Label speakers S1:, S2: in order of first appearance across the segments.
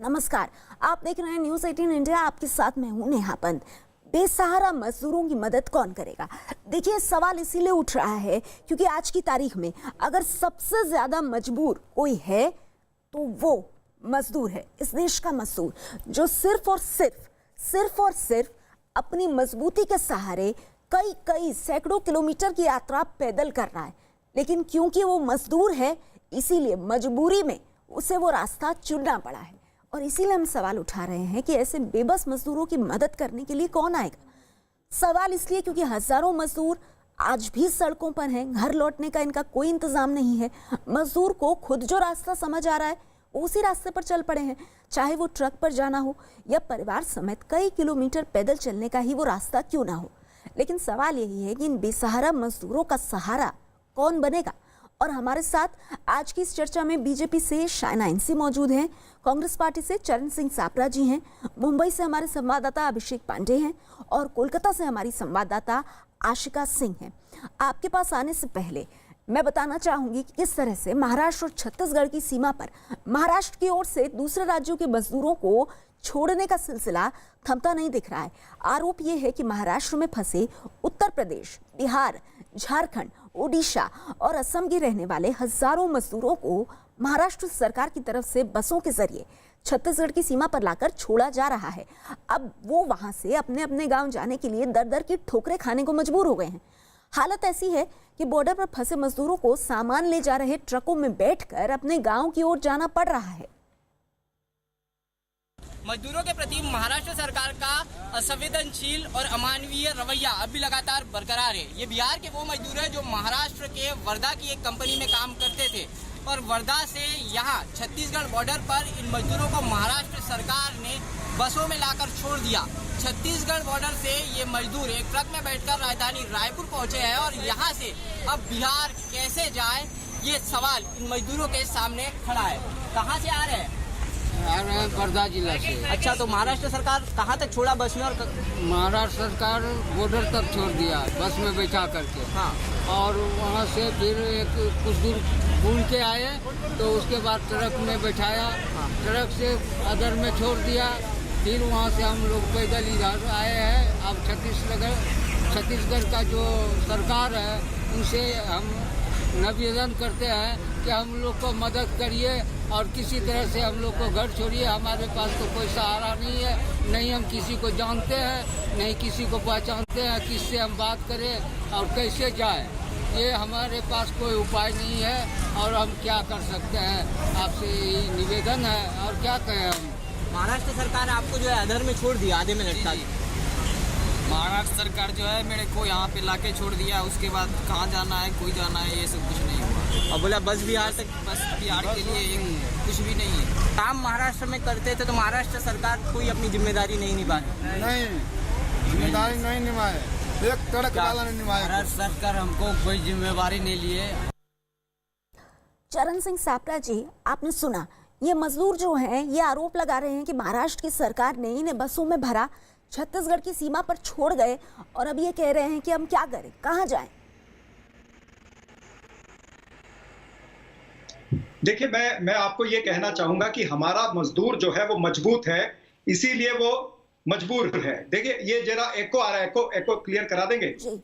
S1: नमस्कार, आप देख रहे हैं न्यूज़ 18 इंडिया। आपके साथ मैं हूं नेहा पंत। बेसहारा मजदूरों की मदद कौन करेगा? देखिए, सवाल इसीलिए उठ रहा है क्योंकि आज की तारीख में अगर सबसे ज्यादा मजबूर कोई है तो वो मजदूर है। इस देश का मजदूर जो सिर्फ और सिर्फ अपनी मजबूती के सहारे कई सैकड़ों किलोमीटर की यात्रा पैदल कर रहा है, लेकिन क्योंकि वो मजदूर है इसीलिए मजबूरी में उसे वो रास्ता चुनना पड़ा है। और इसीलिए हम सवाल उठा रहे हैं कि ऐसे बेबस मजदूरों की मदद करने के लिए कौन आएगा। सवाल इसलिए क्योंकि हजारों मजदूर आज भी सड़कों पर हैं, घर लौटने का इनका कोई इंतजाम नहीं है। मजदूर को खुद जो रास्ता समझ आ रहा है उसी रास्ते पर चल पड़े हैं, चाहे वो ट्रक पर जाना हो या परिवार समेत कई किलोमीटर पैदल चलने का ही वो रास्ता क्यों ना हो। लेकिन सवाल यही है कि इन बेसहारा मजदूरों का सहारा कौन बनेगा। और हमारे साथ आज की इस चर्चा में बीजेपी से शायना इंसी मौजूद हैं, कांग्रेस पार्टी से चरण सिंह सापरा जी हैं, मुंबई से हमारे संवाददाता अभिषेक पांडे हैं और कोलकाता से हमारी संवाददाता आशिका सिंह हैं। आपके पास आने से पहले मैं बताना चाहूंगी कि किस तरह से महाराष्ट्र और छत्तीसगढ़ की सीमा पर महाराष्ट्र की ओर से दूसरे राज्यों के मजदूरों को छोड़ने का सिलसिला थमता नहीं दिख रहा है। आरोप यह है कि महाराष्ट्र में फंसे उत्तर प्रदेश, बिहार, झारखंड, ओडिशा और असम के रहने वाले हजारों मजदूरों को महाराष्ट्र सरकार की तरफ से बसों के जरिए छत्तीसगढ़ की सीमा पर लाकर छोड़ा जा रहा है। अब वो वहां से अपने अपने गांव जाने के लिए दर दर की ठोकरें खाने को मजबूर हो गए हैं। हालत ऐसी है कि बॉर्डर पर फंसे मजदूरों को सामान ले जा रहे ट्रकों में बैठकर अपने गांव की ओर जाना पड़ रहा है।
S2: मजदूरों के प्रति महाराष्ट्र सरकार का असंवेदनशील और अमानवीय रवैया अब भी लगातार बरकरार है। ये बिहार के वो मजदूर हैं जो महाराष्ट्र के वर्धा की एक कंपनी में काम करते थे और वर्धा से यहाँ छत्तीसगढ़ बॉर्डर पर इन मजदूरों को महाराष्ट्र सरकार ने बसों में लाकर छोड़ दिया। छत्तीसगढ़ बॉर्डर से ये मजदूर एक ट्रक में बैठकर राजधानी रायपुर पहुंचे हैं और यहाँ से अब बिहार कैसे जाए ये सवाल इन मजदूरों के सामने खड़ा है। कहाँ से आ रहे हैं?
S3: आ रहे हैं वर्धा जिला से।
S2: अच्छा, तो महाराष्ट्र सरकार कहाँ तक छोड़ा बस में? और
S3: महाराष्ट्र सरकार बॉर्डर तक छोड़ दिया बस में बैठा करके।
S2: हाँ,
S3: और वहाँ से फिर एक कुछ दूर घूम के आए तो उसके बाद ट्रक में बैठाया।
S2: हाँ।
S3: ट्रक से अदर में छोड़ दिया। फिर वहाँ से हम लोग पैदल इधर आए हैं। अब छत्तीसगढ़ का जो सरकार है उनसे हम निवेदन करते हैं कि हम लोग को मदद करिए और किसी तरह से हम लोग को घर छोड़िए। हमारे पास तो कोई सहारा नहीं है, नहीं हम किसी को जानते हैं, नहीं किसी को पहचानते हैं, किससे हम बात करें और कैसे जाए। ये हमारे पास कोई उपाय नहीं है और हम क्या कर सकते हैं। आपसे यही निवेदन है और क्या कहें हम।
S2: महाराष्ट्र सरकार आपको जो है अधर में छोड़ दिया, आधे में लटका दिया।
S4: महाराष्ट्र सरकार जो है मेरे को यहाँ पे लाके छोड़ दिया। उसके बाद कहाँ जाना है, कोई जाना है, ये सब कुछ नहीं हुआ।
S2: और बोला बस बिहार तक,
S4: बस बिहार के लिए कुछ भी नहीं है।
S2: काम महाराष्ट्र में करते थे तो महाराष्ट्र सरकार कोई अपनी जिम्मेदारी नहीं निभाई।
S5: नहीं, जिम्मेदारी नहीं निभाए, एक ट्रक वाला नहीं निभाया।
S3: महाराष्ट्र सरकार हमको कोई जिम्मेवारी नहीं लिए।
S1: चरण सिंह सापरा जी, आपने सुना, ये मजदूर जो हैं ये आरोप लगा रहे हैं कि महाराष्ट्र की सरकार ने इन्हें बसों में भरा, छत्तीसगढ़ की सीमा पर छोड़ गए और अब ये कह रहे हैं कि हम क्या करें, कहां जाएं।
S6: देखिए, मैं आपको ये कहना चाहूंगा कि हमारा मजदूर जो है वो मजबूत है, इसीलिए वो मजबूर है। देखिए, ये जरा एको आ रहा है, एको क्लियर करा देंगे
S1: जी।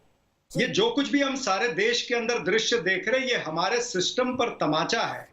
S6: ये जो कुछ भी हम सारे देश के अंदर दृश्य देख रहे हैं ये हमारे सिस्टम पर तमाचा है।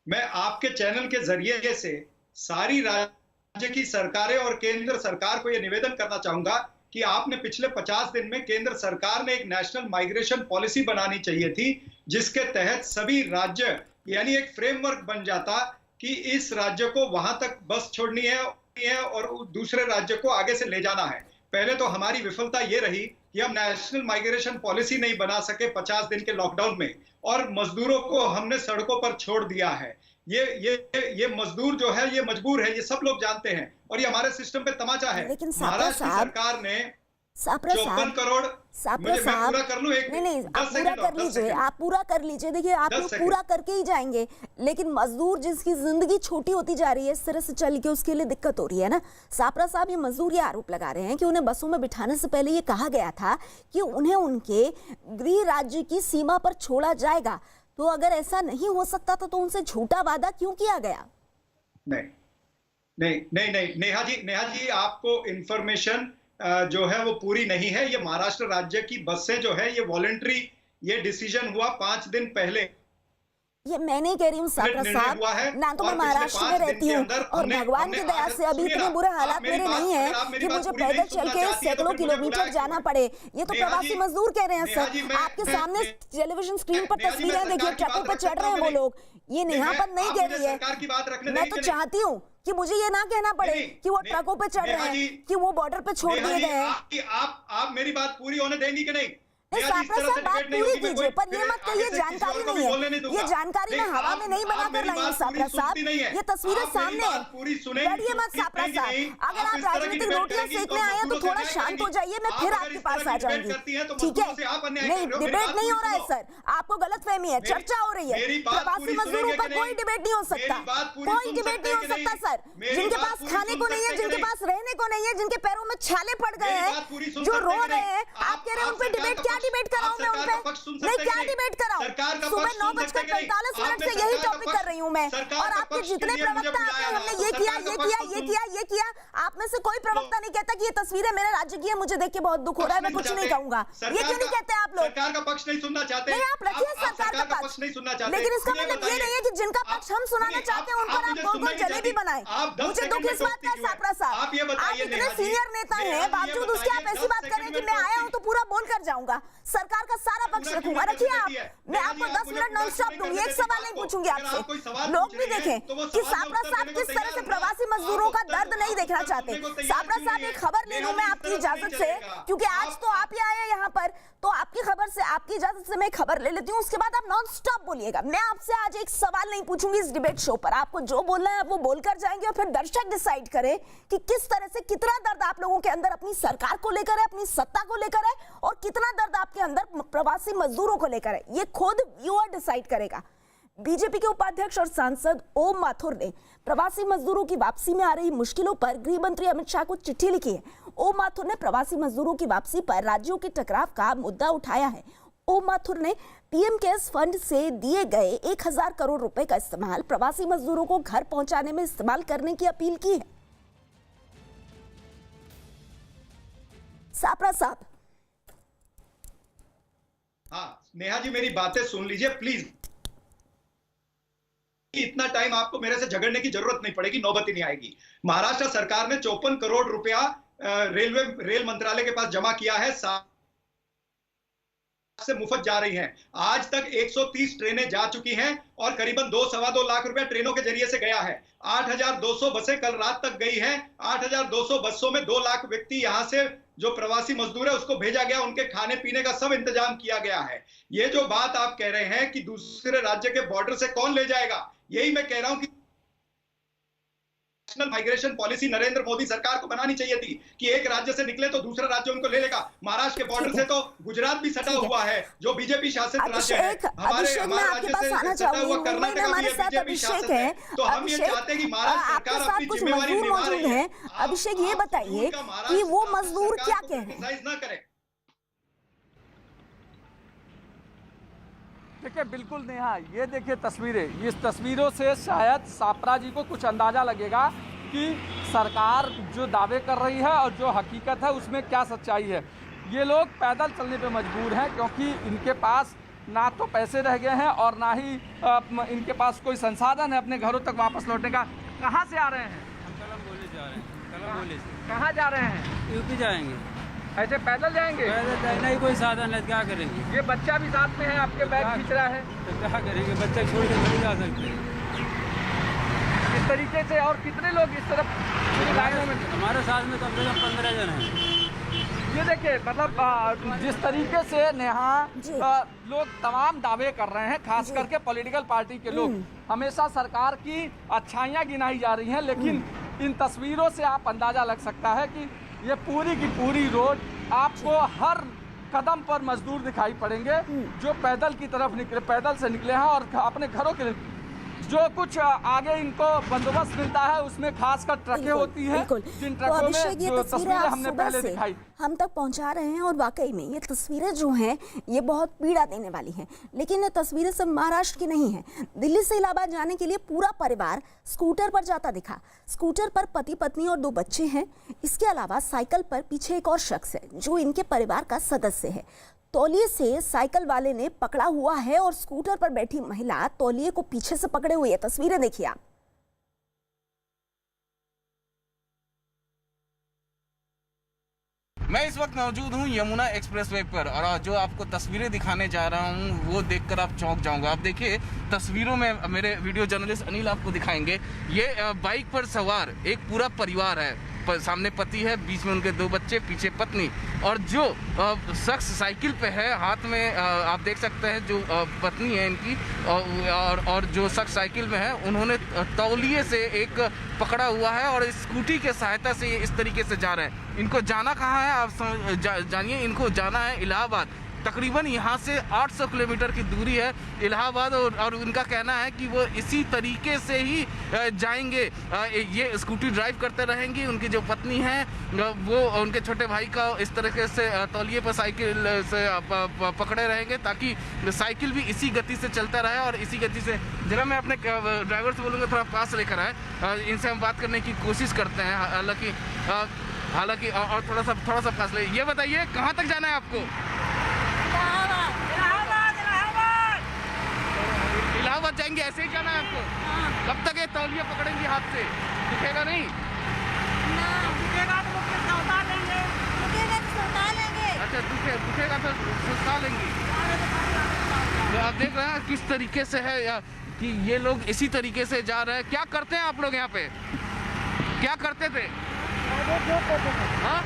S6: मैं आपके चैनल के जरिए से सारी राज्य की सरकारें और केंद्र सरकार को यह निवेदन करना चाहूंगा कि आपने पिछले 50 दिन में केंद्र सरकार ने एक नेशनल माइग्रेशन पॉलिसी बनानी चाहिए थी, जिसके तहत सभी राज्य यानी एक फ्रेमवर्क बन जाता कि इस राज्य को वहां तक बस छोड़नी है और दूसरे राज्य को आगे से ले जाना है। पहले तो हमारी विफलता ये रही कि हम नेशनल माइग्रेशन पॉलिसी नहीं बना सके 50 दिन के लॉकडाउन में और मजदूरों को हमने सड़कों पर छोड़ दिया है। ये मजदूर जो है ये मजबूर है, ये सब लोग जानते हैं और ये हमारे सिस्टम पे तमाचा है।
S1: लेकिन
S6: महाराष्ट्र सरकार ने 54 करोड़
S1: सापरा साहब,
S6: पूरा कर लूं एक
S1: नहीं आप पूरा कर लीजिए, आप पूरा कर लीजिए। देखिए, आप लोग पूरा करके ही जाएंगे, लेकिन मजदूर जिसकी जिंदगी छोटी होती जा रही है इस तरह से चल के, उसके लिए दिक्कत हो रही है ना। सापरा साहब, ये मजदूर ये आरोप लगा रहे हैं कि उन्हें बसों में बिठाने से पहले ये कहा गया था कि उन्हें उनके गृह राज्य की सीमा पर छोड़ा जाएगा। तो अगर ऐसा नहीं हो सकता तो उनसे झूठा वादा क्यों किया गया?
S6: नहीं, नहीं नेहा जी आपको इंफॉर्मेशन जो है वो पूरी नहीं है। ये महाराष्ट्र राज्य की बसें जो है ये वॉलंटरी, ये डिसीजन हुआ 5 दिन पहले।
S1: ये मैं नहीं कह रही हूँ साहब, ना तो मैं महाराष्ट्र में रहती हूँ और भगवान की दया से अभी इतने बुरे हालात मेरे नहीं है कि मुझे पैदल चल के सैकड़ों किलोमीटर जाना पड़े। ये तो प्रवासी मजदूर कह रहे हैं सर। आपके सामने टेलीविजन स्क्रीन पर तस्वीरें देखिए, ट्रकों पर चढ़ रहे हैं वो लोग। ये नेहापन नहीं कह रही है। मैं तो चाहती हूँ कि मुझे ये ना कहना पड़े कि वो ट्रकों पे चढ़ रहे हैं, कि वो बॉर्डर पे छोड़ दिए गए हैं।
S6: आप मेरी बात पूरी होने देंगी कि नहीं?
S1: बात पूरी कीजिए, पर ये मत कहिए जानकारी नहीं है। ये जानकारी मैं हवा में नहीं बना कर लाई हूँ सापरा साहब। ये तस्वीरें सामने है। लड़िए मत सापरा साहब। अगर आप राजनीतिक रोटियां सेकने आए हैं तो थोड़ा शांत हो जाइए, मैं फिर आपके पास आ जाऊंगी, ठीक है? नहीं, डिबेट नहीं हो रहा है सर, आपको गलतफहमी है, चर्चा हो रही है। प्रवासी मजदूरों पर कोई डिबेट नहीं हो सकता, कोई डिबेट नहीं हो सकता सर। जिनके पास खाने को नहीं है, जिनके पास रहने को नहीं है, जिनके पैरों में छाले पड़ गए हैं, जो रो रहे हैं, आप कह रहे हैं उन पे डिबेट? क्या डिबेट कराऊं मैं उन पे? नहीं, क्या डिबेट कराऊं? सुबह 9:45 से यही टॉपिक कर रही हूं मैं। और आपके जितने प्रवक्ता आते हैं, हमने ये किया, ये किया, ये किया, ये किया, आप में से कोई प्रवक्ता नहीं कहता कि ये तस्वीरें मेरे राज्य की है, मुझे देख के बहुत दुख हो रहा है, मैं कुछ नहीं कहूंगा। ये क्यों नहीं कहते आप लोग?
S6: सरकार का पक्ष नहीं सुनना चाहते?
S1: नहीं, आप रखिए सरकार का पक्ष नहीं सुनना चाहते, लेकिन इसका मतलब ये नहीं है कि जिनका पक्ष हम सुनाना चाहते हैं उन पर आप गोल गोल जलेबी बनाए। मुझे दुख इस बात का सापरा साहब, आप इतने सीनियर नेता हैं, बावजूद उसके आप ऐसी बात करें कि मैं आया हूं तो पूरा बोल कर जाऊंगा, सरकार का सारा पक्ष रखूंगा। रखिए आप, मैं आपको 10 मिनट नॉन स्टॉप दूंगी, एक सवाल नहीं पूछूंगी आपसे। लोग भी देखें कि सापरा साहब किस तरह से प्रवासी मजदूरों का दर्द नहीं देखना चाहते। सापरा साहब एक खबर ले लूं मैं आपकी इजाजत से, क्योंकि आज तो आप ही आए यहाँ पर, तो आपकी खबर से, आपकी इजाजत से मैं खबर ले लेती हूँ, उसके बाद आप नॉन स्टॉप बोलिएगा। मैं आपसे आज एक सवाल नहीं पूछूंगी इस डिबेट शो पर, आपको जो बोलना है आप वो बोलकर जाएंगे और फिर दर्शक डिसाइड करें कि किस तरह से, कितना दर्द आप लोगों के अंदर अपनी सरकार को लेकर है, अपनी सत्ता को लेकर है, और कितना दर्द आपके अंदर प्रवासी मजदूरों को लेकर है। ये खुद व्यूअर डिसाइड करेगा। बीजेपी के उपाध्यक्ष और सांसद ओम माथुर ने प्रवासी मजदूरों की वापसी में आ रही मुश्किलों पर गृह मंत्री अमित शाह को चिट्ठी लिखी है। ओम माथुर ने प्रवासी मजदूरों की वापसी पर राज्यों के टकराव का मुद्दा उठाया है। ओम माथुर ने पीएम केयर्स फंड से दिए गए 1000 करोड़ रुपए का इस्तेमाल प्रवासी मजदूरों को घर पहुंचाने में इस्तेमाल करने की अपील की है। सापरा साहब।
S6: हाँ नेहा जी, मेरी बातें सुन लीजिए प्लीज। इतना टाइम आपको मेरे से झगड़ने की जरूरत नहीं पड़ेगी, नौबत ही नहीं आएगी। महाराष्ट्र सरकार ने 54 करोड़ रुपया रेल मंत्रालय के पास जमा किया है, से मुफ्त जा रही हैं। आज तक 130 ट्रेनें जा चुकी हैं और करीबन 2-2.25 लाख रुपया ट्रेनों के जरिए से गया है। 8,200 बसें कल रात तक गई हैं। 8,200 बसों में 2 लाख व्यक्ति यहां से जो प्रवासी मजदूर है उसको भेजा गया, उनके खाने पीने का सब इंतजाम किया गया है। ये जो बात आप कह रहे हैं कि दूसरे राज्य के बॉर्डर से कौन ले जाएगा, यही मैं कह रहा हूं कि national migration policy Narendra Modi सरकार को बनानी चाहिए थी कि एक राज्य से निकले तो दूसरा राज्य उनको ले लेगा। महाराष्ट्र के बॉर्डर से तो गुजरात भी सटा हुआ है जो बीजेपी शासित राज्य है। हमारे राज्य से सटा हुआ कर्नाटक भी बीजेपी शासित है। तो हम ये चाहते हैं कि महाराष्ट्र सरकार अपनी जिम्मेवारी निभा रही है।
S1: अभिषेक ये बताइए कि वो मजदूर क्या कहें?
S6: ना करें।
S7: देखिए बिल्कुल नेहा, ये देखिए तस्वीरें, इस तस्वीरों से शायद सापरा जी को कुछ अंदाज़ा लगेगा कि सरकार जो दावे कर रही है और जो हकीकत है उसमें क्या सच्चाई है। ये लोग पैदल चलने पे मजबूर हैं क्योंकि इनके पास ना तो पैसे रह गए हैं और ना ही इनके पास कोई संसाधन है अपने घरों तक वापस लौटने का। कहाँ से आ रहे हैं?
S8: हम कलमबोली जा रहे हैं। कलमबोली से।
S7: कहाँ जा रहे हैं?
S8: यूपी जाएंगे।
S7: ऐसे पैदल जाएंगे?
S8: पैदल जाएंगे, नहीं कोई साधन है, क्या करेंगे?
S7: ये बच्चा भी साथ में है, आपके बैग खींच रहा है,
S8: तो क्या करेंगे? बच्चे छोड़ के नहीं जा सकते
S7: इस तरीके से। और कितने लोग इस तरफ लाइनों में?
S8: हमारे साथ में कम से कम 15 जन हैं।
S7: ये देखिए मतलब जिस तरीके से नेहा लोग तमाम दावे कर रहे हैं, खास करके पॉलिटिकल पार्टी के लोग, हमेशा सरकार की अच्छाइयाँ गिनाई जा रही हैं, लेकिन इन तस्वीरों से आप अंदाजा लग सकता है कि ये पूरी की पूरी रोड आपको हर कदम पर मजदूर दिखाई पड़ेंगे जो पैदल की तरफ निकले, पैदल से निकले हैं और अपने घरों के जो कुछ आगे इनको बंदोबस्त मिलता है उसमें खासकर ट्रकें होती हैं, जिन
S1: तो
S7: ट्रकों में
S1: अभिषेक, ये
S7: जो
S1: तस्वीरें आप
S7: हमने
S1: सुबह
S7: पहले
S1: से
S7: दिखाई
S1: हम तक पहुंचा रहे हैं और वाकई में ये तस्वीरें जो हैं ये बहुत पीड़ा देने वाली हैं। लेकिन ये तस्वीरें सब महाराष्ट्र की नहीं हैं। दिल्ली से इलाहाबाद जाने के लिए पूरा परिवार स्कूटर पर जाता दिखा। स्कूटर पर पति पत्नी और 2 बच्चे हैं। इसके अलावा साइकिल पर पीछे एक और शख्स है जो इनके परिवार का सदस्य है। तौलिए से साइकिल वाले ने पकड़ा हुआ है और स्कूटर पर बैठी महिला तौलिए को पीछे से पकड़े हुए है। तस्वीरें देखिए आप।
S9: मैं इस वक्त मौजूद हूँ यमुना एक्सप्रेसवे पर और जो आपको तस्वीरें दिखाने जा रहा हूँ वो देखकर आप चौंक जाओगे। आप देखिए तस्वीरों में मेरे वीडियो जर्नलिस्ट अनिल आपको दिखाएंगे। ये बाइक पर सवार एक पूरा परिवार है। सामने पति है, बीच में उनके 2 बच्चे, पीछे पत्नी, और जो शख्स साइकिल पे है हाथ में आप देख सकते हैं जो पत्नी है इनकी, और जो शख्स साइकिल में है उन्होंने तौलिए से एक पकड़ा हुआ है और स्कूटी के सहायता से ये इस तरीके से जा रहे हैं। इनको जाना कहाँ है आप जानिए। इनको जाना है इलाहाबाद। तकरीबन यहाँ से 800 किलोमीटर की दूरी है इलाहाबाद, और उनका कहना है कि वो इसी तरीके से ही जाएंगे। ये स्कूटी ड्राइव करते रहेंगी। उनकी जो पत्नी है वो उनके छोटे भाई का इस तरीके से तौलिए पर साइकिल से पकड़े रहेंगे ताकि साइकिल भी इसी गति से चलता रहे और इसी गति से। जरा मैं अपने ड्राइवर से बोलूँगा थोड़ा पास लेकर आए, इनसे हम बात करने की कोशिश करते हैं। हालांकि और थोड़ा सा पास ले। ये बताइए कहाँ तक जाना है आपको? इलाहाबाद जाएंगे, ऐसे ही जाना है आपको? कब तक ये तौलिया पकड़ेंगे हाथ से? दिखेगा नहीं?
S10: दिखेगा तो सुलटा लेंगे।
S9: अच्छा दिखेगा तो सुलटा लेंगे। तो आप देख रहे हैं किस तरीके से है कि ये लोग इसी तरीके से जा रहे हैं। क्या करते हैं आप लोग यहाँ पे? क्या करते थे? हाँ?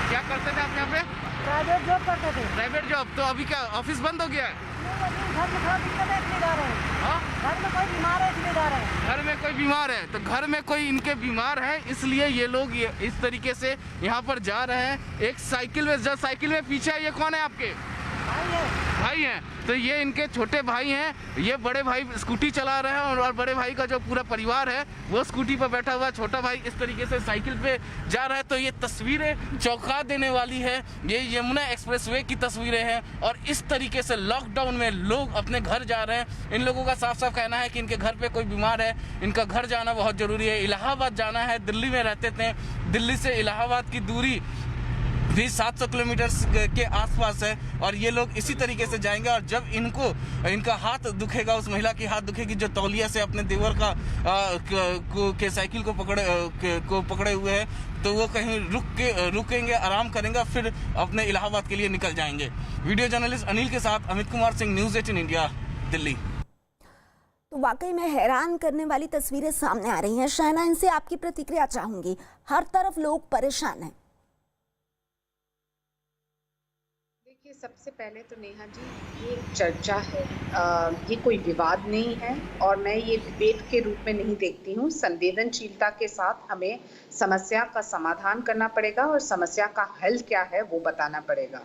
S9: क्या करते थे आप यहाँ पे?
S10: प्राइवेट जॉब करते थे।
S9: Private job. तो अभी क्या ऑफिस बंद हो गया है?
S10: घर में थोड़ा दिक्कत है इसलिए जा रहे हैं।
S9: हाँ?
S10: घर में कोई बीमार है इसलिए जा रहे हैं।
S9: घर में कोई बीमार है, तो घर में कोई इनके बीमार है इसलिए ये लोग इस तरीके से यहाँ पर जा रहे हैं। एक साइकिल में, जो साइकिल में पीछे है, ये कौन है आपके? भाई हैं। तो ये इनके छोटे भाई हैं। ये बड़े भाई स्कूटी चला रहे हैं और बड़े भाई का जो पूरा परिवार है वो स्कूटी पर बैठा हुआ है। छोटा भाई इस तरीके से साइकिल पे जा रहा है। तो ये तस्वीरें चौंका देने वाली है। ये यमुना एक्सप्रेसवे की तस्वीरें हैं और इस तरीके से लॉकडाउन में लोग अपने घर जा रहे हैं। इन लोगों का साफ साफ कहना है कि इनके घर पे कोई बीमार है, इनका घर जाना बहुत ज़रूरी है। इलाहाबाद जाना है, दिल्ली में रहते थे। दिल्ली से इलाहाबाद की दूरी भी 700 किलोमीटर के आसपास है और ये लोग इसी तरीके से जाएंगे। और जब इनका हाथ दुखेगा, उस महिला की हाथ दुखेगी जो तौलिया से अपने देवर के साइकिल को पकड़े हुए हैं, तो वो कहीं रुकेंगे, आराम करेंगे, फिर अपने इलाहाबाद के लिए निकल जाएंगे। वीडियो जर्नलिस्ट अनिल के साथ अमित कुमार सिंह, न्यूज़ 18 इंडिया, दिल्ली।
S1: तो वाकई में हैरान करने वाली तस्वीरें सामने आ रही हैं। शहना, इनसे आपकी प्रतिक्रिया चाहूंगी। हर तरफ लोग परेशान हैं।
S11: सबसे पहले तो नेहा जी, ये चर्चा है, ये कोई विवाद नहीं है और मैं ये डिबेट के रूप में नहीं देखती हूँ। संवेदनशीलता के साथ हमें समस्या का समाधान करना पड़ेगा और समस्या का हल क्या है वो बताना पड़ेगा।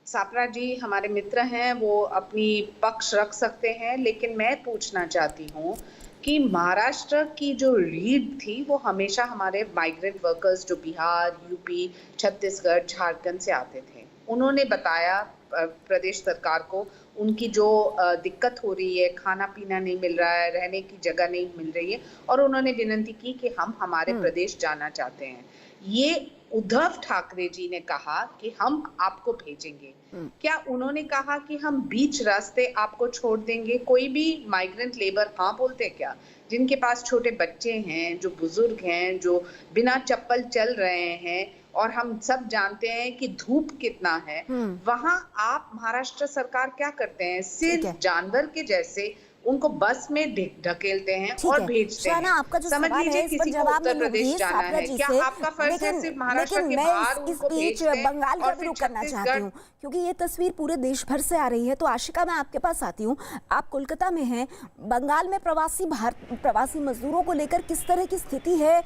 S11: सापरा जी हमारे मित्र हैं, वो अपनी पक्ष रख सकते हैं, लेकिन मैं पूछना चाहती हूँ कि महाराष्ट्र की जो रीड थी वो हमेशा हमारे माइग्रेंट वर्कर्स जो बिहार, यूपी, छत्तीसगढ़, झारखंड से आते थे। उन्होंने बताया प्रदेश सरकार को उनकी जो दिक्कत हो रही है, खाना पीना नहीं मिल रहा है, रहने की जगह नहीं मिल रही है, और उन्होंने विनती की कि हम हमारे प्रदेश जाना चाहते हैं। ये उद्धव ठाकरे जी ने कहा कि हम आपको भेजेंगे। क्या उन्होंने कहा कि हम बीच रास्ते आपको छोड़ देंगे? कोई भी माइग्रेंट लेबर हाँ बोलते क्या? जिनके पास छोटे बच्चे हैं, जो बुजुर्ग हैं, जो बिना चप्पल चल रहे हैं, और हम सब जानते हैं कि धूप कितना है, वहां आप महाराष्ट्र सरकार क्या करते हैं? सिर्फ जानवर के जैसे उनको बस में ढकेलते हैं और भेजते हैं।
S1: आपका जो
S11: समझ
S1: सवाल
S11: लीजिए
S1: है,
S11: किसी को उत्तर प्रदेश जाना है, क्या आपका फर्ज है सिर्फ महाराष्ट्र के बाहर उनको भेज दें?
S1: बंगाल का भी रुख करना चाहती हूँ क्योंकि ये तस्वीर पूरे देश भर से आ रही है। तो आशिका, मैं आपके पास आती हूँ। आप कोलकाता में हैं। बंगाल में प्रवासी मजदूरों को लेकर किस तरह की स्थिति है?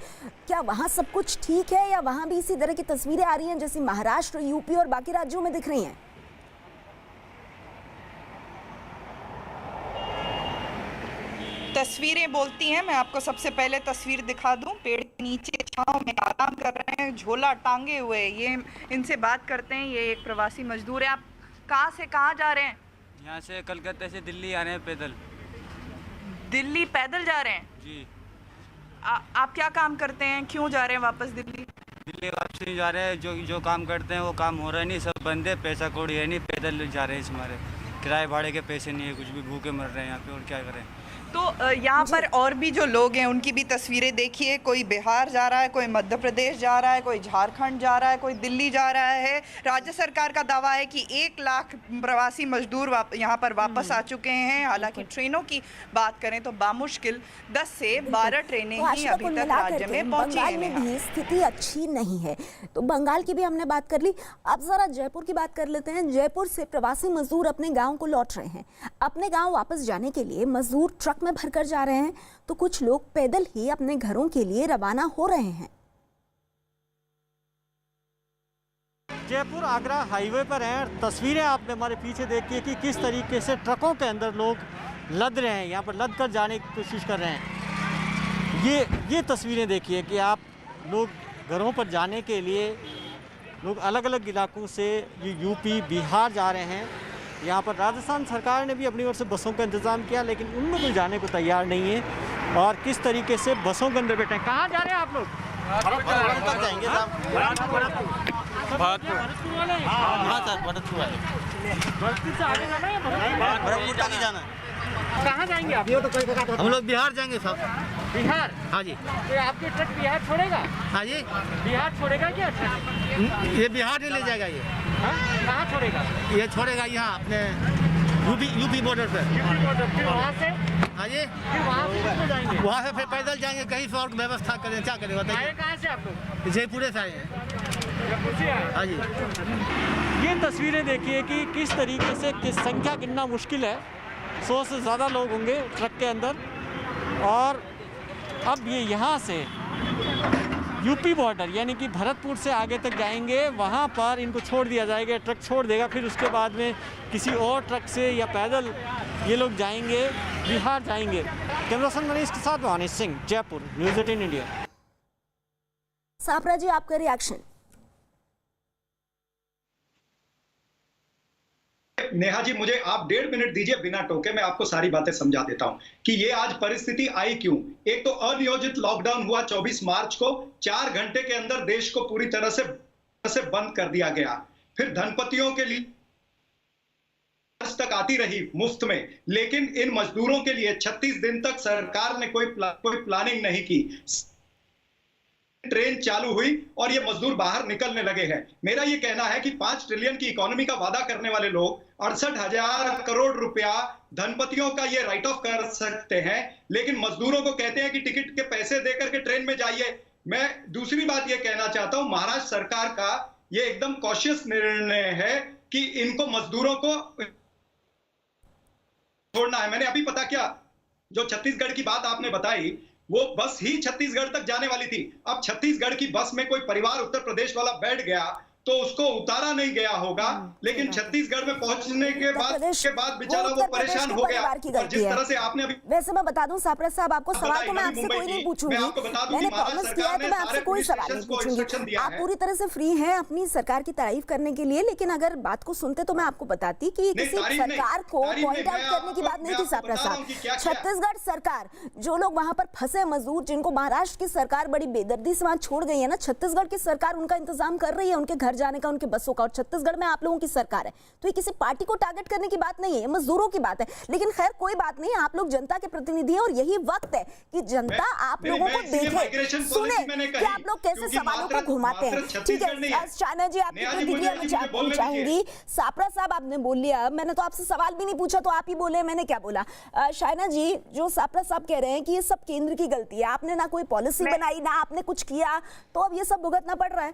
S1: क्या वहाँ सब कुछ ठीक है या वहाँ भी इसी तरह की तस्वीरें आ रही हैं जैसी महाराष्ट्र, यूपी और बाकी राज्यों में दिख रही हैं?
S12: तस्वीरें बोलती हैं। मैं आपको सबसे पहले तस्वीर दिखा दूं। पेड़ के नीचे छांव में आराम कर रहे हैं, झोला टांगे हुए। ये इनसे बात करते हैं। ये एक प्रवासी मजदूर है। आप कहाँ से कहाँ जा रहे हैं?
S8: यहाँ से कलकत्ता से दिल्ली आ रहे हैं पैदल।
S12: दिल्ली पैदल जा रहे हैं
S8: जी।
S12: आप क्या काम करते हैं? क्यों जा रहे हैं वापस दिल्ली?
S8: दिल्ली वापस नहीं जा रहे हैं। जो काम करते हैं वो काम हो रहा है नहीं, सब बंद है, पैसा कौड़ी है नहीं, पैदल जा रहे हैं। हमारे किराए भाड़े के पैसे नहीं है, कुछ भी भूखे मर रहे हैं यहाँ पे, और क्या करें।
S12: तो यहाँ पर और भी जो लोग हैं उनकी भी तस्वीरें देखिए। कोई बिहार जा रहा है, कोई मध्य प्रदेश जा रहा है, कोई झारखंड जा रहा है, कोई दिल्ली जा रहा है। राज्य सरकार का दावा है कि 1 लाख प्रवासी मजदूर यहाँ पर वापस आ चुके हैं। हालांकि ट्रेनों की बात करें तो बामुश्किल 10 से 12 ट्रेनें ही अभी तक राज्य में पहुंची हैं।
S1: बंगाल में भी स्थिति अच्छी नहीं है। तो बंगाल की भी हमने बात कर ली। अब जरा जयपुर की बात कर लेते हैं। जयपुर से प्रवासी मजदूर अपने गाँव को लौट रहे हैं। अपने गाँव वापस जाने के लिए मजदूर ट्रक में भरकर जा रहे हैं, तो कुछ लोग पैदल ही अपने घरों के लिए रवाना हो रहे हैं।
S13: जयपुर आगरा हाईवे पर हैं। तस्वीरें आपने हमारे पीछे देखी कि किस तरीके से ट्रकों के अंदर लोग लद रहे हैं, यहाँ पर लद कर जाने की कोशिश कर रहे हैं। ये तस्वीरें देखिए कि आप लोग घरों पर जाने के लिए लोग अलग अलग इलाकों से यूपी बिहार जा रहे हैं। यहाँ पर राजस्थान सरकार ने भी अपनी ओर से बसों का इंतज़ाम किया, लेकिन उन लोग जाने को तैयार नहीं है। और किस तरीके से बसों के अंदर बैठे हैं। कहाँ जा रहे हैं आप लोग? भरतपुर जाएंगे साहब। भरतपुर तक ही जाना है। कहाँ जाएंगे आप? हम लोग बिहार जाएंगे साहब। बिहार? हाँ जी। तो आपके ट्रक बिहार छोड़ेगा? हाँ जी। बिहार छोड़ेगा क्या ट्रक? ये बिहार नहीं ले जाएगा। ये कहाँ छोड़ेगा? ये छोड़ेगा यहाँ अपने यूपी बॉर्डर पे। UP border. फिर वहाँ से? हाँ जी। फिर वहाँ से किसमें जाएंगे? वहाँ से फिर पैदल जाएंगे, कहीं से और व्यवस्था करें। क्या करें बताइए? कहाँ से आप लोग? जयपुर से आए हैं। हाँ जी। ये तस्वीरें देखिए कि किस तरीके से संख्या गिनना मुश्किल है। 100 से ज़्यादा लोग होंगे ट्रक के अंदर। और अब ये यहाँ से यूपी बॉर्डर यानी कि भरतपुर से आगे तक जाएंगे, वहाँ पर इनको छोड़ दिया जाएगा। ट्रक छोड़ देगा, फिर उसके बाद में किसी और ट्रक से या पैदल ये लोग जाएंगे, बिहार जाएंगे। कैमरा पर्सन मनीष के साथ वानिश सिंह, जयपुर, न्यूज़ 18 इंडिया।
S1: सापरा जी, आपका रिएक्शन?
S6: नेहा जी, मुझे आप 1.5 मिनट दीजिए, बिना टोके मैं आपको सारी बातें समझा देता हूं कि ये आज परिस्थिति आई क्यों। एक तो अनियोजित लॉकडाउन हुआ 24 मार्च को। 4 घंटे के अंदर देश को पूरी तरह से बंद कर दिया गया। फिर धनपतियों के लिए तक आती रही मुफ्त में, लेकिन इन मजदूरों के लिए 36 दिन तक सरकार ने कोई प्लानिंग नहीं की। ट्रेन चालू हुई और ये मजदूर बाहर निकलने लगे हैं। मेरा ये कहना है कि 5 ट्रिलियन की इकोनॉमी का वादा करने वाले लोग 68,000 करोड़ रुपया धनपतियों का ये राइट ऑफ कर सकते हैं, लेकिन मजदूरों को कहते हैं कि टिकट के पैसे देकर के ट्रेन में जाइए। मैं दूसरी बात ये कहना चाहता हूं, महाराष्ट्र सरकार का ये एकदम कॉशियस निर्णय है कि इनको मजदूरों को छोड़ना है। मैंने अभी पता किया, जो छत्तीसगढ़ की बात आपने बताई वो बस ही छत्तीसगढ़ तक जाने वाली थी। अब छत्तीसगढ़ की बस में कोई परिवार उत्तर प्रदेश वाला बैठ गया तो उसको उतारा नहीं गया होगा, लेकिन छत्तीसगढ़ में पहुंचने के बाद बेचारा वो परेशान हो गया। और जिस तरह से आपने अभी,
S1: वैसे मैं बता दूं सापरा साहब, आपको सवाल तो मैं आपसे कोई नहीं पूछूंगी, मैंने प्रॉमिस किया है तो मैं आपसे कोई सवाल नहीं पूछूंगी। आप पूरी तरह से फ्री हैं अपनी सरकार की तारीफ करने के लिए, लेकिन अगर बात को सुनते तो मैं आपको बताती कि किसी सरकार को पॉइंट आउट करने की बात नहीं थी सापरा साहब। छत्तीसगढ़ सरकार, जो लोग वहां पर फंसे मजदूर जिनको महाराष्ट्र की सरकार बड़ी बेदर्दी से वहां छोड़ गई है ना, छत्तीसगढ़ की सरकार उनका इंतजाम कर रही है, उनके घर जाने का, उनके बसों का। और छत्तीसगढ़ में आप लोगों की सरकार है, तो ये किसी पार्टी को टारगेट करने की बात नहीं है, ये मजदूरों की बात है। लेकिन खैर कोई बात नहीं, आप लोग जनता के प्रतिनिधि हैं और यही वक्त है कि जनता आप लोगों को देखे, सुने कि आप लोग कैसे सवालों को घुमाते हैं। ठीक है शायना जी, आपकी प्रतिक्रिया मैं जानना चाहूंगी। सापरा साहब आपने बोल लिया, मैंने तो आपसे सवाल भी नहीं पूछा तो आप ही बोले, मैंने क्या बोला। शायना जी, जो सापरा साहब कह रहे हैं कि ये सब केंद्र की गलती है, आपने ना कोई पॉलिसी बनाई ना आपने कुछ किया, तो अब ये सब भुगतना पड़ रहा है।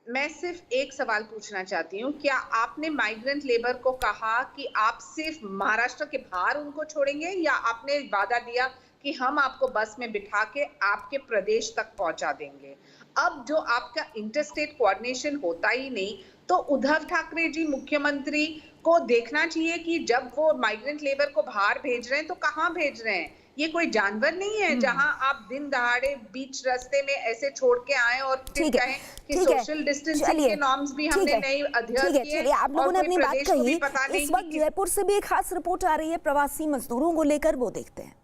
S11: मैं सिर्फ एक सवाल पूछना चाहती हूँ, क्या आपने माइग्रेंट लेबर को कहा कि आप सिर्फ महाराष्ट्र के बाहर उनको छोड़ेंगे, या आपने वादा दिया कि हम आपको बस में बिठा के आपके प्रदेश तक पहुंचा देंगे? अब जो आपका इंटरस्टेट कोऑर्डिनेशन होता ही नहीं, तो उद्धव ठाकरे जी मुख्यमंत्री को देखना चाहिए कि जब वो माइग्रेंट लेबर को बाहर भेज रहे हैं तो कहाँ भेज रहे हैं। ये कोई जानवर नहीं है जहां आप दिन दहाड़े बीच रास्ते में ऐसे छोड़ के आए और फिर कहें कि सोशल डिस्टेंसिंग के नॉर्म्स भी हमने नहीं अध्ययन किए।
S1: चलिए, आप लोगों ने अपनी बात कही।
S11: नहीं
S1: इस वक्त जयपुर से भी एक खास रिपोर्ट आ रही है प्रवासी मजदूरों को लेकर, वो देखते हैं।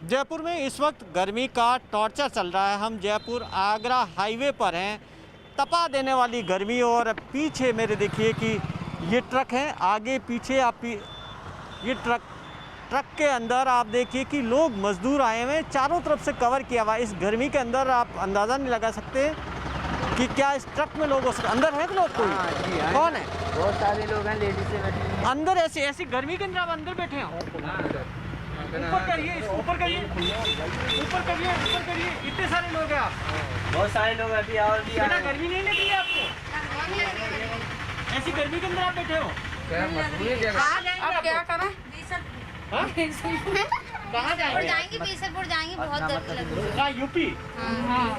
S13: जयपुर में इस वक्त गर्मी का टॉर्चर चल रहा है। हम जयपुर आगरा हाईवे पर हैं। तपा देने वाली गर्मी, और पीछे मेरे देखिए कि ये ट्रक है, आगे पीछे आप ये ट्रक के अंदर आप देखिए कि लोग मजदूर आए हुए हैं, चारों तरफ से कवर किया हुआ है। इस गर्मी के अंदर आप अंदाज़ा नहीं लगा सकते कि क्या इस ट्रक में लोग अंदर हैं लोग कोई? कौन है?
S14: बहुत सारे लोग हैं, लेडीज़ बैठे
S13: अंदर। ऐसी गर्मी के अंदर आप अंदर बैठे हैं? ऊपर करिए, ऊपर करिए, ऊपर करिए, ऊपर करिए। इतने सारे लोग हैं आप?
S14: बहुत सारे लोग अभी और भी
S13: बिना गर्मी नहीं लग रही है आपको? ऐसी गर्मी के अंदर आप बैठे हो?
S15: आप क्या करें?
S13: कहाँ
S15: जाएंगे? बीसलपुर जाएंगे, बहुत गर्मी लग रही है।
S13: कहाँ, यूपी? हाँ।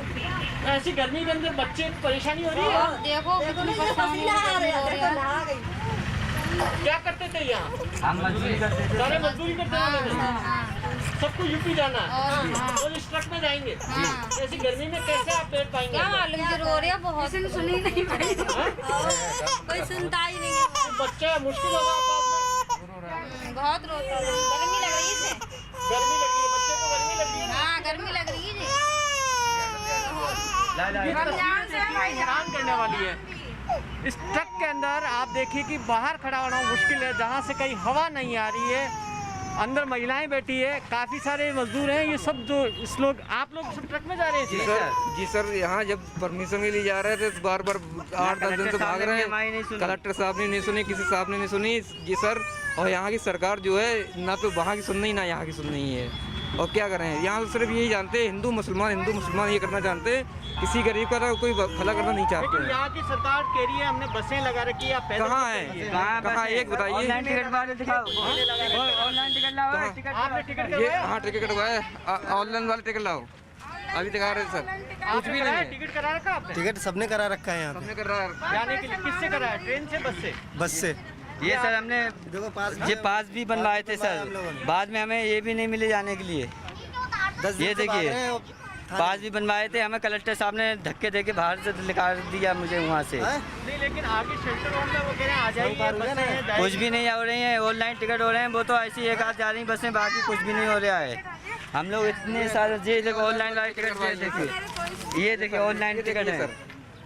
S13: ऐसी गर्मी के अंदर बच्चे परेशानी हो रही है?
S15: देखो कितनी परेशानी हो रही है।
S13: क्या करते थे यहाँ?
S14: हम मजदूरी करते थे।
S13: सारे मजदूरी करते थे। सबको यूपी जाना है और इस ट्रक में जाएंगे। ऐसी गर्मी में कैसे आप बैठ पाएंगे?
S15: क्या मालूम जो रो रहे हैं, बहुत सुनी नहीं पाई, कोई सुनता ही नहीं है।
S13: बच्चा मुश्किल होगा
S15: बहुत रोता है। गर्मी लग रही है।
S13: गर्मी लग रही है, बच्चे को गर्मी लग रही है।
S15: हाँ, गर्मी लग रही है।
S13: रमजान से हैरान करने वाली है। इस ट्रक के अंदर आप देखिए कि बाहर खड़ा होना मुश्किल है, जहाँ से कहीं हवा नहीं आ रही है। अंदर महिलाएं बैठी है, काफ़ी सारे मजदूर हैं। ये सब जो आप लोग सब ट्रक में जा रहे हैं?
S16: जी सर, यहाँ जब परमिशन के लिए जा रहे थे तो बार 8-10 दिन से भाग रहे हैं। कलेक्टर साहब ने नहीं सुनी, किसी साहब ने नहीं सुनी जी सर। और यहाँ की सरकार जो है ना तो वहाँ की सुननी ना यहाँ की सुननी है। और क्या करें, यहाँ तो सिर्फ यही जानते हैं हिंदू मुसलमान ये करना जानते हैं, किसी गरीब का कोई भला करना नहीं चाहते।
S13: लेकिन यहाँ की सरकार कह रही है हमने बसें लगा रखी है,
S16: कहाँ है? कहाँ एक बताइए।
S14: ऑनलाइन टिकट वाले दिखाओ, ऑनलाइन टिकट लाओ।
S13: आपने टिकट
S16: ये हाँ टिकट कटवाया, ऑनलाइन वाले टिकट लाओ। अभी दिखा रहे सर, कुछ भी नहीं है।
S13: टिकट करा रखा आपने?
S17: टिकट सबने करा रखा है यहाँ,
S16: सबने करा
S13: जाने के लिए। किससे कराया? ट्रेन से, बस से?
S17: बस से।
S14: ये सर हमने ये पास भी बनवाए थे सर, बाद में हमें ये भी नहीं मिले जाने के लिए। ये देखिए पास भी बनवाए थे, हमें कलेक्टर साहब ने धक्के देके बाहर से निकाल दिया मुझे वहाँ से।
S13: नहीं, लेकिन आगे शेल्टर होम में वो कह रहे हैं आ जाइए।
S14: कुछ भी नहीं हो रही है, ऑनलाइन टिकट हो रहे हैं। वो तो ऐसी एक आध जा रही बसें, बाकी कुछ भी नहीं हो रहा है। हम लोग इतने सारे ये देखो ऑनलाइन वाले टिकट देखिए, ये देखिए ऑनलाइन टिकट है सर।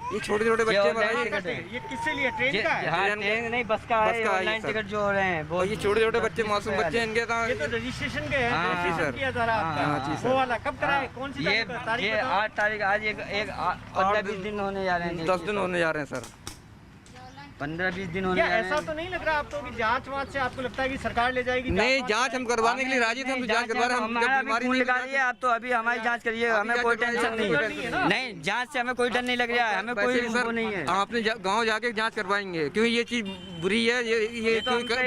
S16: ये छोटे छोटे बच्चे
S13: ये किससे लिए? ट्रेन का है?
S14: हाँ, ट्रेन नहीं, बस का है। ऑनलाइन टिकट जो हो रहे हैं वो
S16: ये छोटे छोटे बच्चे मासूम बच्चे इनके
S13: ये तो रजिस्ट्रेशन के हैं।
S16: जी सर,
S13: किया जा रहा है आपका वो वाला? कब कराए? कौन सी तारीख?
S14: ये 8 तारीख। आज एक 15-20 दिन होने जा रहे हैं।
S16: 10 दिन होने जा रहे हैं सर।
S14: 15-20 दिन होने जा रहे हैं।
S13: ऐसा तो नहीं लग रहा आपको कि जांच वाँच से आपको लगता है कि सरकार ले जाएगी?
S16: नहीं, जांच हम करवाने के लिए राजी थे, हम जांच करवा रहे हैं।
S14: हमारा बीमारी नहीं लगा रही है, आप तो अभी हमारी जांच करिए, हमें कोई टेंशन नहीं है। नहीं, जांच से हमें कोई डर नहीं लग रहा है, हमें कोई वो नहीं है।
S16: आपने गाँव जाके जाँच करवाएंगे, क्योंकि ये चीज़ बुरी है। ये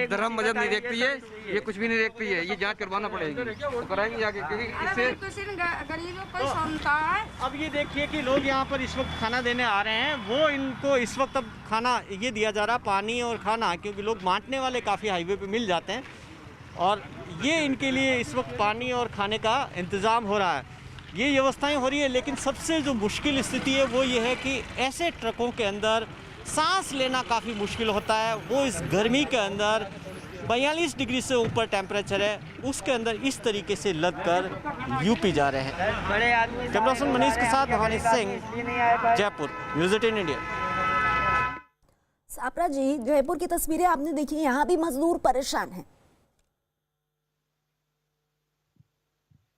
S16: धर्म मजहब नहीं देखती है, ये कुछ भी नहीं देखती है। ये जांच करवाना पड़ेगी, तो कराएंगे जाके, क्योंकि इससे
S15: गरीबों को सुनता है।
S13: अब ये देखिए कि लोग यहाँ पर इस वक्त खाना देने आ रहे हैं, वो इनको इस वक्त अब खाना ये दिया जा रहा है, पानी और खाना, क्योंकि लोग बांटने वाले काफ़ी हाईवे पे मिल जाते हैं। और ये इनके लिए इस वक्त पानी और खाने का इंतज़ाम हो रहा है, ये व्यवस्थाएं हो रही है। लेकिन सबसे जो मुश्किल स्थिति है वो ये है कि ऐसे ट्रकों के अंदर सांस लेना काफ़ी मुश्किल होता है। वो इस गर्मी के अंदर 42 डिग्री से ऊपर टेम्परेचर है, उसके अंदर इस तरीके से लग कर यूपी जा रहे हैं। कैमरा पर्सन मनीष के साथ भवानी सिंह, जयपुर, न्यूज़ 18 इंडिया।
S1: सापरा जी, जयपुर की तस्वीरें आपने देखी, यहाँ भी मजदूर परेशान हैं।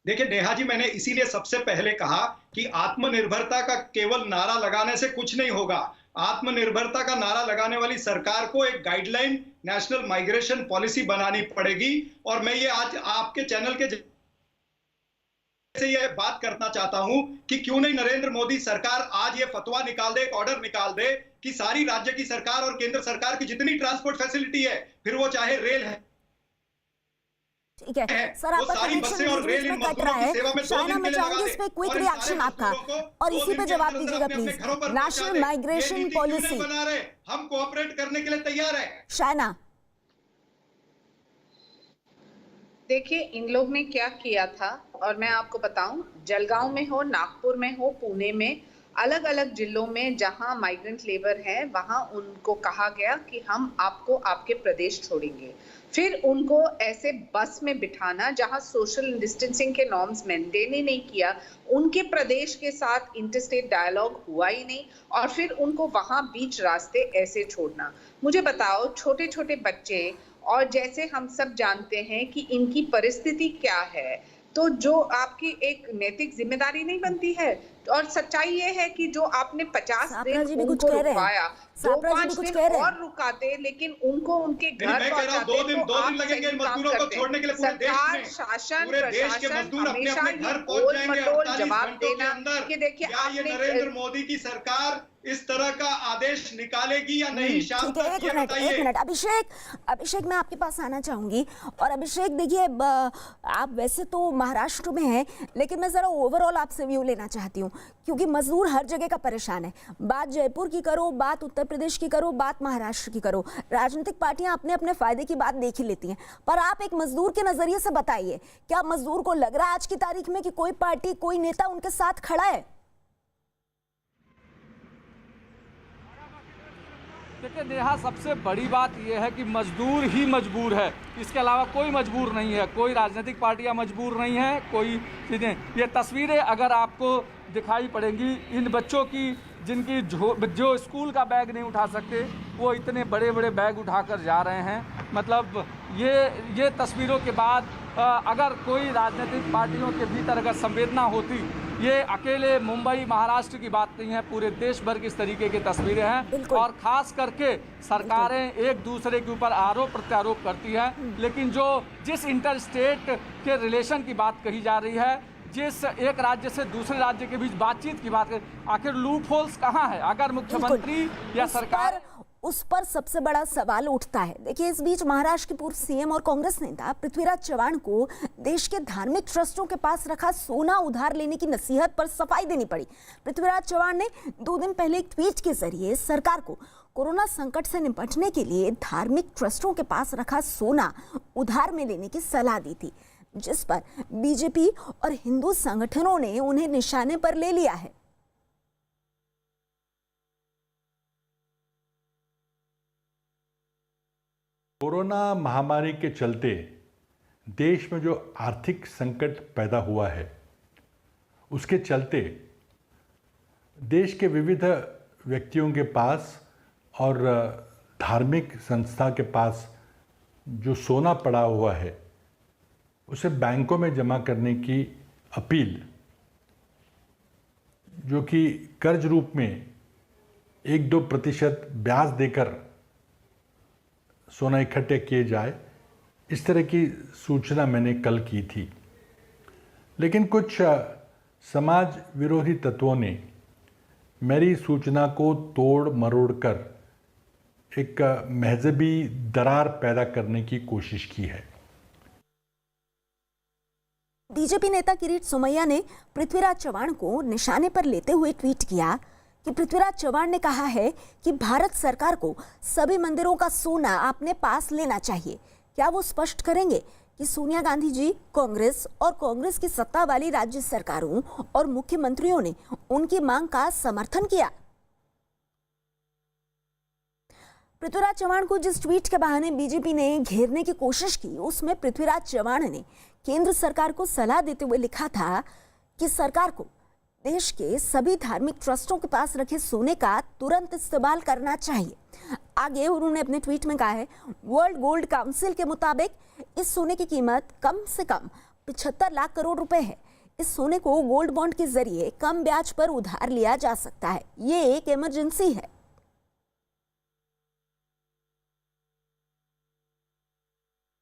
S6: देखिए नेहा जी, मैंने इसीलिए सबसे पहले कहा कि आत्मनिर्भरता का केवल नारा लगाने से कुछ नहीं होगा। आत्मनिर्भरता का नारा लगाने वाली सरकार को एक गाइडलाइन नेशनल माइग्रेशन पॉलिसी बनानी पड़ेगी। और मैं ये आज आपके चैनल के से ये बात करना चाहता हूं कि क्यों नहीं नरेंद्र मोदी सरकार आज ये फतवा निकाल दे, एक ऑर्डर निकाल दे कि सारी राज्य की सरकार और केंद्र सरकार की जितनी ट्रांसपोर्ट फैसिलिटी है, फिर वो चाहे रेल है,
S1: ठीक है सर, आपका कनेक्शन बीच में कट रहा है। शायना, मैं चाहूंगी इस पे क्विक रिएक्शन आपका, और इसी पे जवाब दीजिएगा प्लीज। नेशनल माइग्रेशन पॉलिसी
S6: हम कोऑपरेट करने के लिए तैयार है।
S1: शायना,
S11: देखिए इन लोग ने क्या किया था, और मैं आपको बताऊं, जलगांव में हो, नागपुर में हो, पुणे में, अलग अलग जिलों में जहां माइग्रेंट लेबर है, वहां उनको कहा गया कि हम आपको आपके प्रदेश छोड़ेंगे। फिर उनको ऐसे बस में बिठाना जहां सोशल डिस्टेंसिंग के नॉर्म्स मेंटेन ही नहीं किया, उनके प्रदेश के साथ इंटरस्टेट डायलॉग हुआ ही नहीं, और फिर उनको वहां बीच रास्ते ऐसे छोड़ना। मुझे बताओ, छोटे छोटे बच्चे, और जैसे हम सब जानते हैं कि इनकी परिस्थिति क्या है, तो जो आपकी एक नैतिक जिम्मेदारी नहीं बनती है। और सच्चाई ये है कि जो आपने 50 दिन उनको रुकवाया, 2-5 दिन और रुकाते, लेकिन उनको उनके घर पहुंचाते, तो आप सही काम करते। सरकार, शासन, प्रशासन हमेशा ये गोल मटोल जवाब देना कि देखिए आपने
S6: नरेंद्र मोदी की सरकार इस तरह का आदेश निकालेगी या नहीं। शाम तक
S1: एक मिनट अभिषेक मैं आपके पास आना चाहूंगी। और अभिषेक देखिए, आप वैसे तो महाराष्ट्र में हैं, लेकिन मैं जरा ओवरऑल आपसे व्यू लेना चाहती हूँ, क्योंकि मजदूर हर जगह का परेशान है। बात जयपुर की करो, बात उत्तर प्रदेश की करो, बात महाराष्ट्र की करो, राजनीतिक पार्टियां अपने अपने फायदे की बात देख ही लेती हैं। पर आप एक मजदूर के नजरिए से बताइए, क्या मजदूर को लग रहा है आज की तारीख में कि कोई पार्टी, कोई नेता उनके साथ खड़ा है?
S7: देखिए नेहा, सबसे बड़ी बात यह है कि मजदूर ही मजबूर है, इसके अलावा कोई मजबूर नहीं है। कोई राजनीतिक पार्टियां मजबूर नहीं है, कोई चीज़ें। ये तस्वीरें अगर आपको दिखाई पड़ेंगी इन बच्चों की, जिनकी जो स्कूल का बैग नहीं उठा सकते, वो इतने बड़े बड़े बैग उठाकर जा रहे हैं। मतलब ये तस्वीरों के बाद अगर कोई राजनीतिक पार्टियों के भीतर अगर संवेदना होती, ये अकेले मुंबई महाराष्ट्र की बात नहीं है, पूरे देश भर की इस तरीके की तस्वीरें हैं। और खास करके सरकारें एक दूसरे के ऊपर आरोप प्रत्यारोप करती है, लेकिन जिस इंटर स्टेट के रिलेशन की बात कही जा रही है, जिस एक राज्य से दूसरे राज्य के बीच बातचीत की बात, आखिर लूप होल्स कहाँ है? अगर मुख्यमंत्री या सरकार,
S1: उस पर सबसे बड़ा सवाल उठता है। देखिए, इस बीच महाराष्ट्र के पूर्व सीएम और कांग्रेस नेता पृथ्वीराज चव्हाण को देश के धार्मिक ट्रस्टों के पास रखा सोना उधार लेने की नसीहत पर सफाई देनी पड़ी। पृथ्वीराज चव्हाण ने 2 दिन पहले एक ट्वीट के जरिए सरकार को कोरोना संकट से निपटने के लिए धार्मिक ट्रस्टों के पास रखा सोना उधार में लेने की सलाह दी थी, जिस पर बीजेपी और हिंदू संगठनों ने उन्हें निशाने पर ले लिया है।
S17: कोरोना महामारी के चलते देश में जो आर्थिक संकट पैदा हुआ है, उसके चलते देश के विविध व्यक्तियों के पास और धार्मिक संस्था के पास जो सोना पड़ा हुआ है, उसे बैंकों में जमा करने की अपील, जो कि कर्ज रूप में 1-2% ब्याज देकर सोना इकट्ठे किए जाए, इस तरह की सूचना मैंने कल की थी। लेकिन कुछ समाज विरोधी तत्वों ने मेरी सूचना को तोड़ मरोड़ कर एक महजबी दरार पैदा करने की कोशिश की है।
S1: बीजेपी नेता किरीट सोमैया ने पृथ्वीराज चव्हाण को निशाने पर लेते हुए ट्वीट किया कि पृथ्वीराज चव्हाण ने कहा है कि भारत सरकार को सभी मंदिरों का सोना अपने पास लेना चाहिए। क्या वो स्पष्ट करेंगे कि सोनिया गांधी जी, कांग्रेस और कांग्रेस की सत्ता वाली राज्य सरकारों और मुख्यमंत्रियों ने उनकी मांग का समर्थन किया? पृथ्वीराज चव्हाण को जिस ट्वीट के बहाने बीजेपी ने घेरने की कोशिश की, उसमें पृथ्वीराज चव्हाण ने केंद्र सरकार को सलाह देते हुए लिखा था कि सरकार को देश के सभी धार्मिक ट्रस्टों के पास रखे सोने का तुरंत इस्तेमाल करना चाहिए। आगे उन्होंने अपने ट्वीट में कहा है, वर्ल्ड गोल्ड काउंसिल के मुताबिक इस सोने की कीमत कम से कम 75 लाख करोड़ रुपए है। इस सोने को गोल्ड बॉन्ड के जरिए कम ब्याज पर उधार लिया जा सकता है। ये एक इमरजेंसी है।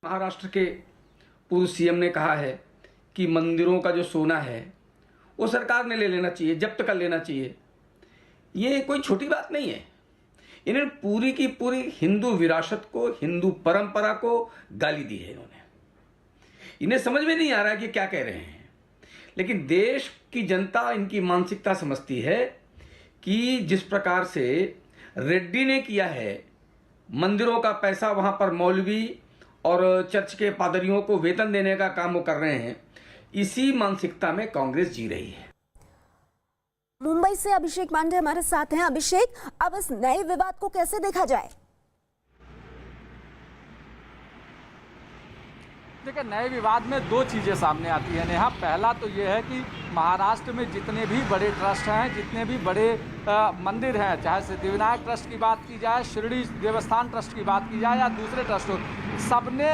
S18: महाराष्ट्र के पूर्व सीएम ने कहा है कि मंदिरों का जो सोना है वो सरकार ने ले लेना चाहिए, जब्त कर लेना चाहिए। ये कोई छोटी बात नहीं है। इन्होंने पूरी की पूरी हिंदू विरासत को, हिंदू परंपरा को गाली दी है। इन्होंने इन्हें समझ में नहीं आ रहा है कि क्या कह रहे हैं। लेकिन देश की जनता इनकी मानसिकता समझती है कि जिस प्रकार से रेड्डी ने किया है, मंदिरों का पैसा वहां पर मौलवी और चर्च के पादरियों को वेतन देने का काम वो कर रहे हैं, इसी मानसिकता में कांग्रेस जी रही है।
S1: मुंबई से अभिषेक पांडे हमारे साथ हैं। अभिषेक, अब इस नए विवाद को कैसे देखा जाए?
S7: देखिए, नए विवाद में दो चीज़ें सामने आती है नेहा। पहला तो ये है कि महाराष्ट्र में जितने भी बड़े ट्रस्ट हैं, जितने भी बड़े मंदिर हैं, चाहे सिद्धिविनायक ट्रस्ट की बात की जाए, शिरडी देवस्थान ट्रस्ट की बात की जाए या दूसरे ट्रस्ट हो, सबने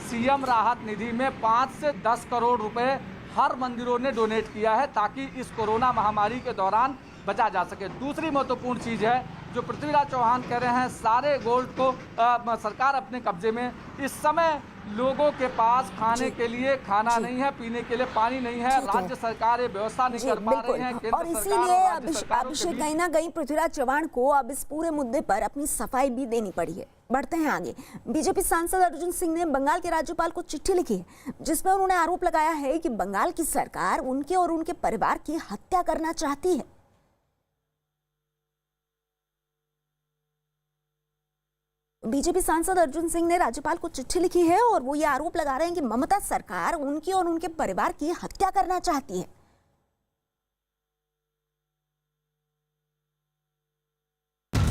S7: सीएम राहत निधि में 5 से 10 करोड़ रुपए हर मंदिरों ने डोनेट किया है ताकि इस कोरोना महामारी के दौरान बचा जा सके। दूसरी महत्वपूर्ण चीज़ है जो पृथ्वीराज चौहान कह रहे हैं, सारे गोल्ड को सरकार अपने कब्जे में। इस समय लोगों के पास खाने के लिए खाना नहीं है, पीने के लिए पानी नहीं है, राज्य सरकार ये व्यवस्था नहीं कर पा रही है।
S1: और इसीलिए अभिषेक कहीं ना कहीं पृथ्वीराज चौहान को अब इस पूरे मुद्दे पर अपनी सफाई भी देनी पड़ी है। बढ़ते हैं आगे। बीजेपी सांसद अर्जुन सिंह ने बंगाल के राज्यपाल को चिट्ठी लिखी है जिसमें उन्होंने आरोप लगाया है कि बंगाल की सरकार उनके और उनके परिवार की हत्या करना चाहती है। बीजेपी सांसद अर्जुन सिंह ने राज्यपाल को चिट्ठी लिखी है और वो ये आरोप लगा रहे हैं कि ममता सरकार उनकी और उनके परिवार की हत्या करना चाहती है।